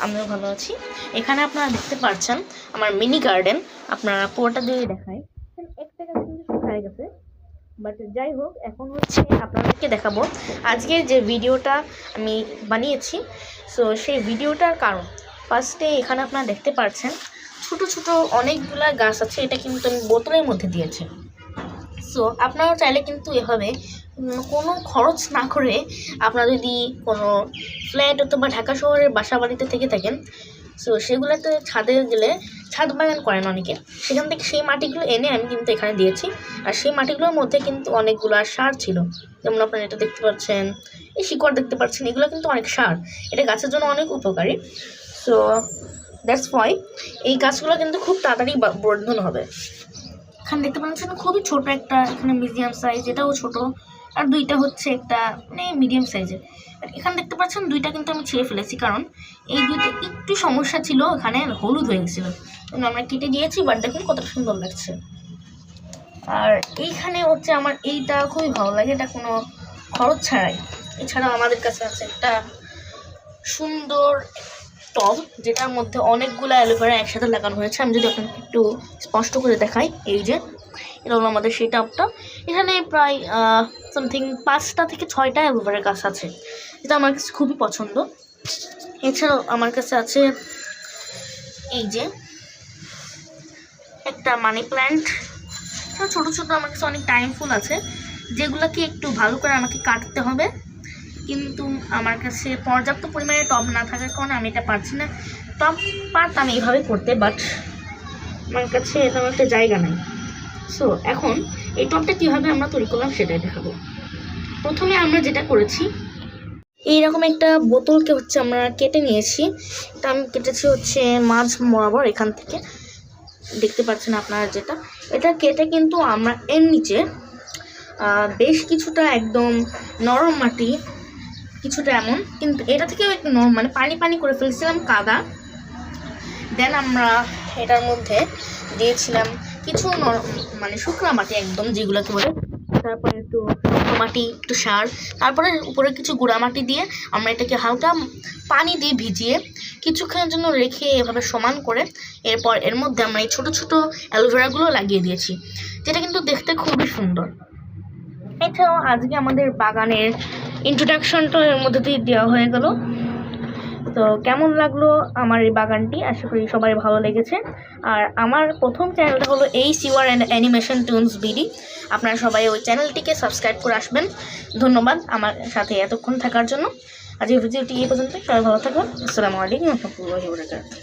আমিও ভালো আছি। এখানে আপনারা দেখতে পাচ্ছেন আমার মিনি গার্ডেন। আপনারা পুরোটা দিয়ে দেখায়, একটা গাছ কিন্তু শুকিয়ে গেছে, বাট যাই হোক, এখন হচ্ছে আপনাদেরকে দেখাবো আজকে যে ভিডিওটা আমি বানিয়েছি। সো সেই ভিডিওটার কারণ, ফার্স্টে এখানে আপনারা দেখতে পাচ্ছেন ছোট ছোট অনেকগুলা গাছ আছে। এটা কিন্তু আমি বোতলের মধ্যে দিয়েছি। সো আপনারাও চাইলে কিন্তু এভাবে কোনো খরচ না করে, আপনারা যদি কোনো ফ্ল্যাট অথবা ঢাকা শহরের বাসা বাড়িতে থেকে থাকেন, সো সেগুলোতে ছাদে গেলে ছাদ বাগান করেন অনেকে, সেখান থেকে সেই মাটিগুলো এনে আমি কিন্তু এখানে দিয়েছি। আর সেই মাটিগুলোর মধ্যে কিন্তু অনেকগুলো সার ছিল, যেমন আপনারা এটা দেখতে পাচ্ছেন, এই শিকড় দেখতে পাচ্ছেন, এগুলো কিন্তু অনেক সার, এটা গাছের জন্য অনেক উপকারী। সো দ্যাটস ওয়াই এই গাছগুলো কিন্তু খুব তাড়াতাড়ি বর্ধন হবে। এখানে দেখতে পাচ্ছেন খুবই ছোট একটা, এখানে মিডিয়াম সাইজ, এটাও ছোট, আর দুইটা হচ্ছে একটা মানে মিডিয়াম সাইজের। এখানে দেখতে পাচ্ছেন দুইটা কিন্তু আমি ছিঁড়ে ফেলেছি, কারণ এই দুইটা একটু সমস্যা ছিল, এখানে হলুদ হয়ে গেছিলো, আমরা কেটে দিয়েছি। বাট দেখুন কতটা সুন্দর লাগছে। আর এইখানে হচ্ছে আমার এইটা খুবই ভালো লাগে, এটা কোনো খরচ ছাড়াই। এছাড়াও আমাদের কাছে আছে একটা সুন্দর টব, যেটার মধ্যে অনেকগুলো অ্যালোভেরা একসাথে লাগানো হয়েছে। আমি যদি আপনাকে একটু স্পষ্ট করে দেখাই, এই যে এটা হলো আমাদের সেই টবটা। এখানে প্রায় সামথিং 5টা থেকে 6টা অ্যালোভেরা গাছ আছে, যেটা আমার কাছে খুবই পছন্দ। এছাড়াও আমার কাছে আছে এই যে একটা মানি প্ল্যান্ট। ছোটো ছোটো আমার কাছে অনেক টাইম ফুল আছে, যেগুলোকে একটু ভালো করে আমাকে কাটতে হবে, কিন্তু আমার কাছে পর্যাপ্ত পরিমাণে টব না থাকার কারণে আমি এটা পারছি না। টব পারতাম এইভাবে করতে, বাট আমার কাছে এরকম একটা জায়গা নাই। সো এখন এই টবটা কীভাবে আমরা তৈরি করলাম সেটাই দেখাবো। প্রথমে আমরা যেটা করেছি, এইরকম একটা বোতলকে হচ্ছে আমরা কেটে নিয়েছি। এটা আমি কেটেছি হচ্ছে মাঝ বরাবর, এখান থেকে দেখতে পাচ্ছেন আপনারা যেটা, এটা কেটে কিন্তু আমরা এর নিচে বেশ কিছুটা একদম নরম মাটি, কিছুটা এমন, কিন্তু এটা থেকেও একটু নরম মানে পানি পানি করে ফেলছিলাম, কাদা। দেন আমরা এটার মধ্যে দিয়েছিলাম কিছু মানে শুকনো মাটি একদম, যেগুলোকে বলে, তারপরে একটু মাটি, একটু সার, তারপরে উপরে কিছু গুঁড়া মাটি দিয়ে আমরা এটাকে হালকা পানি দিয়ে ভিজিয়ে কিছুক্ষণের জন্য রেখে এভাবে সমান করে, এরপর এর মধ্যে আমরা এই ছোটো ছোটো অ্যালোভেরাগুলো লাগিয়ে দিয়েছি, যেটা কিন্তু দেখতে খুবই সুন্দর। এছাড়াও আজকে আমাদের বাগানের ইন্ট্রোডাকশনটা এর মধ্যে দিয়ে দেওয়া হয়ে গেল। তো কেমন লাগলো আমার এই বাগানটি, আশা করি সবাই ভালো লেগেছে। আর আমার প্রথম চ্যানেলটা হলো HUR অ্যানিমেশন টুনস বিডি, আপনারা সবাই ওই চ্যানেলটিকে সাবস্ক্রাইব করে আসবেন। ধন্যবাদ আমার সাথে এতক্ষণ থাকার জন্য। আজ এই ভিডিওটি এই পর্যন্ত, সবাই ভালো থাকবেন। আসসালামু আলাইকুম ওয়া রাহমাতুল্লাহি ওয়া বারাকাতুহু।